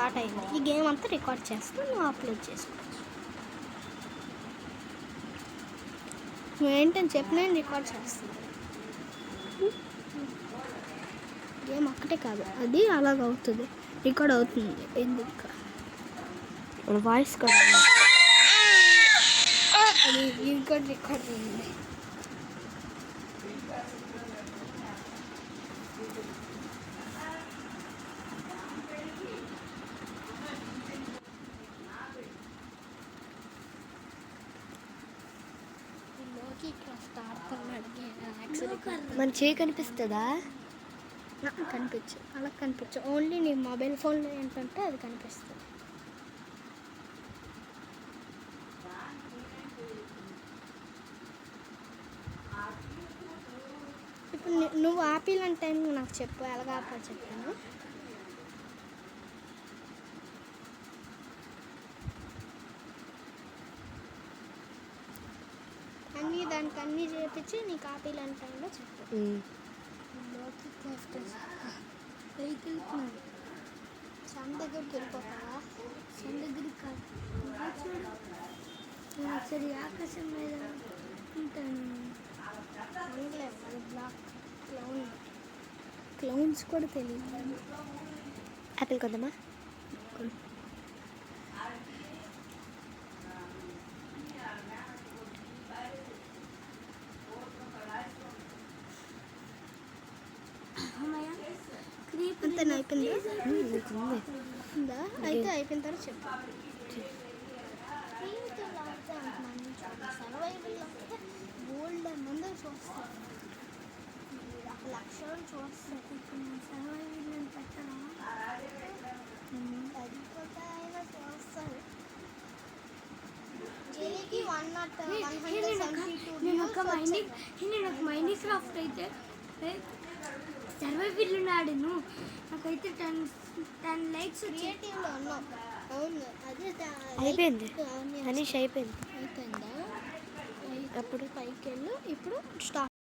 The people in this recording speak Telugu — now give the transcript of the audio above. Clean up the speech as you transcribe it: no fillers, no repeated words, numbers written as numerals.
స్టార్ట్ అయింది. ఈ గేమ్ అంతా రికార్డ్ చేస్తూ నువ్వు అప్లోడ్ చేసుకోవచ్చు. నువ్వేంటని చెప్పి నేను రికార్డ్ చేస్తాను. గేమ్ ఒక్కటే కాదు, అది అలాగ అవుతుంది, రికార్డ్ అవుతుంది. ఎందుకు వాయిస్ కూడా అది రికార్డ్ అయింది. మన చేయి కనిపిస్తుందా? కనిపించు, అలా కనిపించు. ఓన్లీ నీ మొబైల్ ఫోన్లో ఏంటంటే అది కనిపిస్తుంది. ఇప్పుడు నువ్వు ఆపిల్ టైం నాకు చెప్పు, ఎలాగ ఆపాలి చెప్పాను. దానికి అన్నీ చేపించి నీకు ఆపిల్ టైంలో చెప్పు. వెహికల్ సన్ దగ్గరికి వెళ్ళిపోతావా? సన్ దగ్గరికి కాదు, చూడు నేను ఒకసారి ఆకాశం మీద ఉంటాను. బ్లాక్ క్లౌన్స్ కూడా తెలియదు. యాపిల్ కొందామా? అంతే అయిపోయిందా? అయితే అయిపోయిన తర్వాత చెప్పు. సర్వైవల్ అంటే గోల్డ్ మంది చూస్తారు, లక్షలు చూస్తారు. సర్వైవల్ అని పెట్టడం పడిపోతే అయినా చూస్తారు. నేను ఒక మైనింగ్ క్రాఫ్ట్ అయితే సర్వైవల్ ఆడాను, నాకైతే 10 లైక్స్ క్రియేటివ్లో ఉన్నాం. అవును, అదే అయిపోయింది. అనీష్ అయిపోయిందా? అప్పుడు పైకి వెళ్ళు. ఇప్పుడు స్టాప్.